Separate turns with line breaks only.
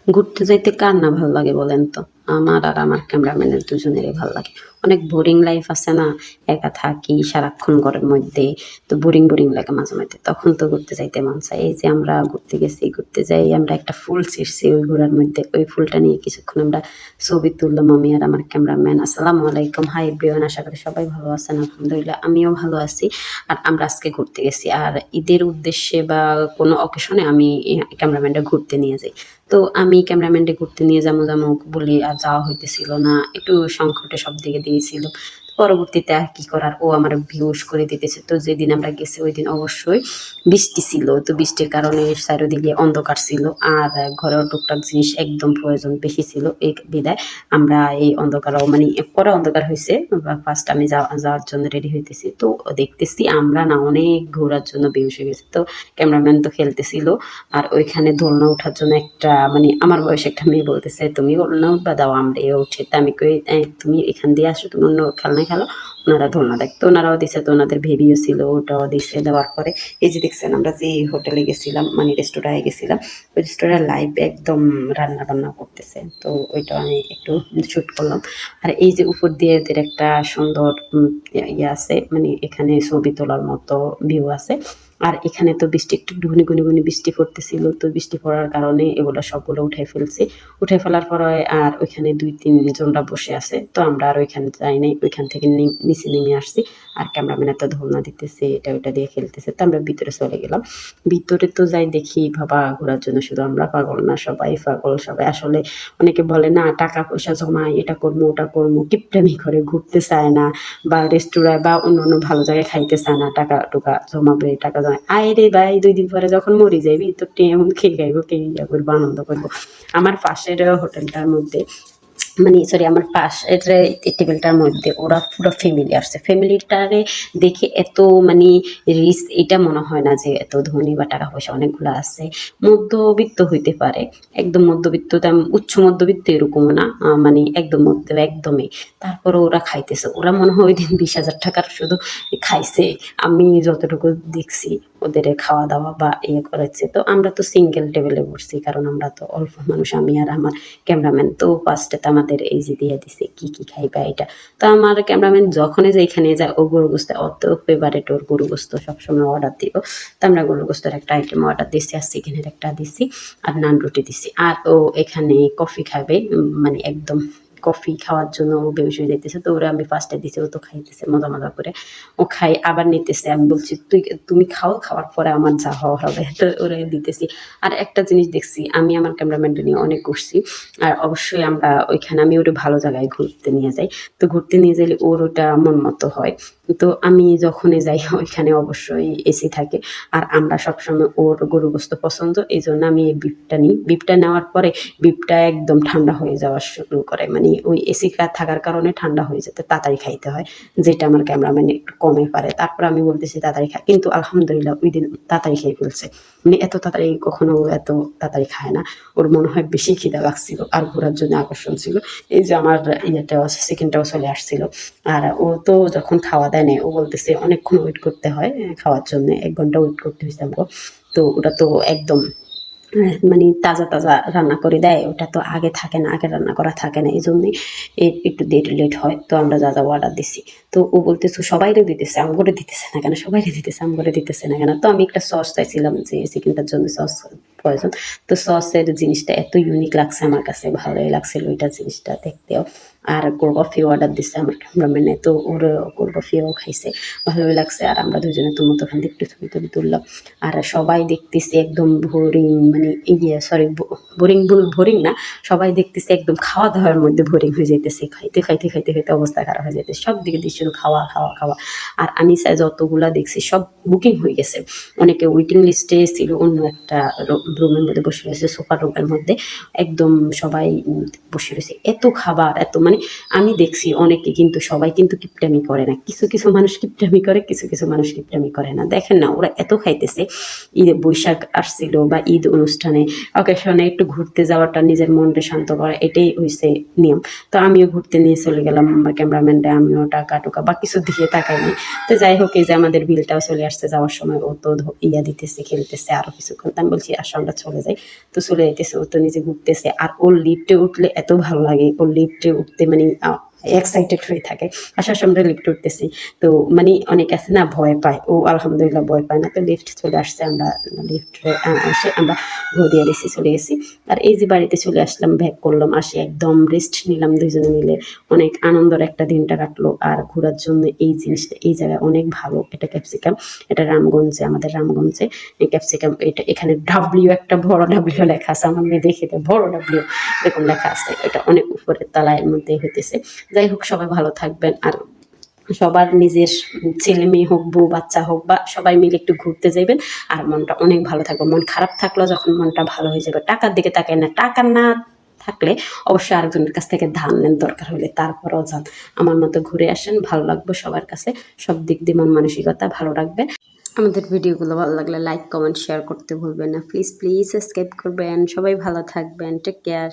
ঘুরতে যাইতে কার না ভালো লাগে বলেন তো? আমার আর আমার ক্যামেরাম্যানের দুজনেরই ভালো লাগে। অনেক বোরিং লাইফ আছে না? একা থাকি সারাক্ষণ ঘরের মধ্যে। তো বোরিং, বোরিং লাগে মাঝে মধ্যে। তখন তো ঘুরতে যাইতে মন চায়। এই যে আমরা ঘুরতে গেছি, ঘুরতে যাই আমরা একটা ফুল ছিঁড়ছি ওই ঘোড়ার মধ্যে। ওই ফুলটা নিয়ে কিছুক্ষণ আমরা ছবি তুললাম আমি আর আমার ক্যামেরাম্যান। আসসালামু আলাইকুম। হাই এভরিওয়ান, আশা করি সবাই ভালো আছেন। আলহামদুলিল্লাহ আমিও ভালো আছি। আর আমরা আজকে ঘুরতে গেছি। আর ঈদের উদ্দেশ্যে বা কোনো অকেশনে আমি ক্যামেরাম্যানটা ঘুরতে নিয়ে যাই। তো আমি ক্যামেরাম্যানকে ঘুরতে নিয়ে যাবো যাবো বলি আর যাওয়া হইতেছিল না, একটু সংকটে সব দিকে দিয়েছিল। পরবর্তীতে আর কি করার, ও আমার ভিউজ করে দিতেছে। তো যেদিন আমরা গেছি ওই দিন অবশ্যই বৃষ্টি ছিল, তো বৃষ্টির কারণে চারিদিকে অন্ধকার ছিল। আর ঘরেও টুকটাক জিনিস একদম প্রয়োজন বেশি ছিল, এই বিদায় আমরা এই অন্ধকারও মানে পরে অন্ধকার হয়েছে। ফার্স্ট আমি যাওয়ার জন্য রেডি হইতেছি, তো দেখতেছি আমরা না অনেক ঘোরার জন্য বেহুশ হয়ে গেছি। তো ক্যামেরাম্যান তো খেলতেছিল। আর ওইখানে দোলনা ওঠার জন্য একটা মানে আমার বয়সে একটা মেয়ে বলতেছে, তুমি দোলনা উঠবা, দাও আমরা এ উঠে। তা আমি কই, তুমি এখান দিয়ে আসো, তুমি অন্য খেলনা খেলো, ওনারা দোলনা দেখ। তো ওনারাও দিছে, তো ওনাদের ভেবিও ছিল, ওটাও দিছে। দেওয়ার পরে এই যে দেখছেন আমরা যে হোটেলে গেছিলাম মানে রেস্টুরেন্টে গেছিলাম, ওই রেস্টুরেন্টের লাইভ একদম রান্না বান্না করতেছে। তো ওইটা আমি একটু শুট করলাম। আর এই যে উপর দিয়ে ওদের একটা সুন্দর ইয়ে আছে, মানে এখানে ছবি তোলার মতো ভিউ আছে। আর এখানে তো বৃষ্টি একটু গুনি গুনি গুনি বৃষ্টি পড়তেছিল, তো বৃষ্টি পড়ার কারণে এগুলো সবগুলো উঠে ফেলছি। উঠে ফেলার পরে আর ওইখানে 2-3 জনরা বসে আছে, তো আমরা আর ওইখানে যাই নাই, ওইখান থেকে নিচে নেমে আসছি। আর ক্যামেরাম্যান এত ধোলনা দিতেছে, এটা ওইটা দিয়ে খেলতেছে, তো আমরা ভিতরে চলে গেলাম। ভিতরে তো যাই দেখি বাবা, ঘোরার জন্য শুধু আমরা পাগল না, সবাই পাগল। সবাই আসলে অনেকে বলে না টাকা পয়সা জমায়, এটা করবো ওটা করবো, কিপটামি করে ঘুরতে চায় না, বা রেস্টুরেন্ট বা অন্য অন্য ভালো জায়গায় খাইতে চায় না, টাকা টুকা জমাবে, টাকা জমায়। আয় রে ভাই, 2 দিন পরে যখন মরে যাবি তো এমন খেয়ে খাইবো, খেয়ে ইয়া করবো, আনন্দ করবো। আমার পাশের হোটেলটার মধ্যে মানে সরি আমার পাশের টেবিলটার মধ্যে ওরা পুরো ফ্যামিলি আসছে। ফ্যামিলিটারে দেখে এত মানে রিচ, এটা মনে হয় না যে এত ধনী বা টাকা পয়সা অনেকগুলো আছে। মধ্যবিত্ত হইতে পারে, একদম মধ্যবিত্ত, উচ্চ মধ্যবিত্ত এরকমও না, মানে একদম মধ্য একদমই। তারপরে ওরা খাইতেছে, ওরা মনে হয় ওই দিন 20,000 টাকার শুধু খাইছে। আমি যতটুকু দেখছি ওদের খাওয়া দাওয়া বা ইয়ে করেছে। তো আমরা তো সিঙ্গেল টেবিলে বসছি, কারণ আমরা তো অল্প মানুষ, আমি আর আমার ক্যামেরাম্যান। তো ফার্স্টে তো আমাদের এই যে দিয়ে দিছে কি কি খাইবা এটা। তো আমার ক্যামেরাম্যান যখনই যে এখানে যায় ও গরু গোস্ত, অত ফেভারেট ওর গরু গোস্ত, সবসময় অর্ডার দিব। তো আমরা গরু গোস্তের একটা আইটেম অর্ডার দিচ্ছি, আর চিকেনের একটা দিছি, আর নান রুটি দিছি। আর ও এখানে কফি খাবে, মানে একদম কফি খাওয়ার জন্য ও বেহুশ হয়ে যাইতেছে। তো ওরা আমি ফার্স্টে দিছি, ও তো খাইতেছে মজা মজা করে। ও খাই আবার নিতেছে, আমি বলছি তুমি খাও, খাওয়ার পরে আমার যা হওয়া হবে। তো ওরা দিতেছি। আর একটা জিনিস দেখছি, আমি আমার ক্যামেরাম্যানটা নিয়ে অনেক ঘুরছি। আর অবশ্যই আমরা ওইখানে আমি ওটা ভালো জায়গায় ঘুরতে নিয়ে যাই। তো ঘুরতে নিয়ে গেলে ওর ওটা মন মতো হয়। তো আমি যখনই যাই ওইখানে অবশ্যই এসি থাকে। আর আমরা সবসময় ওর গরু গোস্ত পছন্দ, এই জন্য আমি এই বিফটা নিই। বিফটা নেওয়ার পরে বিফটা একদম ঠান্ডা হয়ে যাওয়া শুরু করে, মানে ওই এসি থাকার কারণে ঠান্ডা হয়ে যেতে তাড়াতাড়ি খাইতে হয়, যেটা আমার ক্যামেরাম্যান একটু কমে পারে। তারপর আমি বলতেছি তাড়াতাড়ি খায়, কিন্তু আলহামদুলিল্লাহ ওই দিন তাড়াতাড়ি খেয়ে ফেলছে। মানে এত তাড়াতাড়ি কখনো এত তাড়াতাড়ি খায় না। ওর মনে হয় বেশি খিদা লাগছিল আর ঘোরার জন্য আকর্ষণ ছিল। এই যে আমার ইয়েটাও চিকেনটাও চলে আসছিল। আর ও তো যখন খাওয়া দেয় নেই, ও বলতেছে অনেকক্ষণ ওয়েট করতে হয় খাওয়ার জন্য, 1 ঘন্টা ওয়েট করতে হয়েছে আমাকে। তো ওটা তো একদম মানে তাজা তাজা রান্না করে দেয়, ওটা তো আগে থাকে না, আগে রান্না করা থাকে না, এই জন্যই একটু লেট হয়। তো আমরা যা যা অর্ডার দিছি, তো ও বলতেছে সবাইরে দিতেছে, আমগরে দিতেছে না কেন, সবাইরে দিতেছে, আমগরে দিতেছে না কেন। তো আমি একটা সস চাইছিলাম, যে চিকেনটার জন্য সস প্রয়োজন। তো সসের জিনিসটা এত ইউনিক লাগছে আমার কাছে, ভালোই লাগছিল ওইটা জিনিসটা দেখতেও। আর কোল্ড কফি অর্ডার দিচ্ছে আমার ক্যামেরাম্যানে, তো ওর কোল্ড কফিও খাইছে, ভালোই লাগছে। আর আমরা দুজনে তো মতোখান থেকে একটু ছবি টবি তুললাম। আর সবাই দেখতেছি একদম বোরিং, মানে ইয়ে সরি বোরিং বোরিং না, সবাই দেখতেছি একদম খাওয়া দাওয়ার মধ্যে বোরিং হয়ে যাইতেছে, খাইতে খাইতে খাইতে খাইতে অবস্থা খারাপ হয়ে যাইতেছে, সব দিকে দিচ্ছি শুধু খাওয়া খাওয়া খাওয়া। আর আমি যতগুলা দেখছি সব বুকিং হয়ে গেছে, অনেকে ওয়েটিং লিস্টে ছিল অন্য একটা রুমের মধ্যে বসে রয়েছে, সোফার রুমের মধ্যে একদম সবাই বসে রয়েছে। এত খাবার এত মানে আমি দেখছি অনেকে, কিন্তু সবাই কিন্তু কিপটামি করে না, কিছু কিছু মানুষ কিপটামি করে, কিছু কিছু মানুষ কিপটামি করে না। দেখেন না ওরা এত খাইতেছে। ঈদে বৈশাখ আসছিল বা ঈদ অনুষ্ঠানে অকেশনে একটু ঘুরতে যাওয়াটা, নিজের মনকে শান্ত করা, এটাই হয়েছে নিয়ম। তো আমিও ঘুরতে নিয়ে চলে গেলাম, আমার ক্যামেরাম্যানটা, আমিও টাকা টুকা বা কিছু দিকে তাকাইনি। তো যাই হোক, এই যে আমাদের বিলটাও চলে আসছে যাওয়ার সময়, ও তো ইয়া দিতেছে, খেলতেছে আরো কিছুক্ষণ। তো আমি বলছি আসো আমরা চলে যাই। তো চলে যাইতেছে, ও তো নিজে ঘুরতেছে, আর ওর লিফটে উঠলে এত ভালো লাগে, ওর লিফটে উঠতে মানে এক্সাইটেড হয়ে থাকে। আসার সময় আমরা লিফটে উঠতেছি, তো মানে অনেক আছে না ভয় পায়, ও আলহামদুলিল্লাহ ভয় পায় না। তো লিফট চলে আসছে, আমরা লিফটে এসে আমরা ঘুরে দিয়ে দিয়েছি, চলে গেছি। আর এই যে বাড়িতে চলে আসলাম, ব্যাক করলাম, আসি একদম রেস্ট নিলাম দুজনে মিলে। অনেক আনন্দের একটা দিনটা কাটলো। আর ঘোরার জন্য এই জিনিসটা, এই জায়গায় অনেক ভালো। এটা ক্যাপসিকাম, এটা রামগঞ্জে, আমাদের রামগঞ্জে এই ক্যাপসিকাম। এটা এখানে ডাব্লিউ, একটা বড় ডাব্লিউ লেখা আছে, আমার মেয়ে দেখে বড় ডাব্লিউ এরকম লেখা আছে। এটা অনেক উপরের তালার মধ্যে হইতেছে। যাই হোক, সবাই ভালো থাকবেন। আর সবার নিজের ছেলে মেয়ে হোক, বউ বাচ্চা হোক, বা সবাই মিলে একটু ঘুরতে যাবেন, আর মনটা অনেক ভালো থাকবে। মন খারাপ থাকলেও যখন মনটা ভালো হয়ে যাবে, টাকার দিকে তাকায় না, টাকা না থাকলে অবশ্যই আরেকজনের কাছ থেকে ধার নেন দরকার হলে, তারপরেও যান। আমার মতো ঘুরে আসেন, ভালো লাগবে সবার কাছে। সব দিক দিয়ে মন মানসিকতা ভালো রাখবে। আমাদের ভিডিওগুলো ভালো লাগলে লাইক কমেন্ট শেয়ার করতে ভুলবেন না। প্লিজ প্লিজ সাবস্ক্রাইব করবেন। সবাই ভালো থাকবেন। Take care.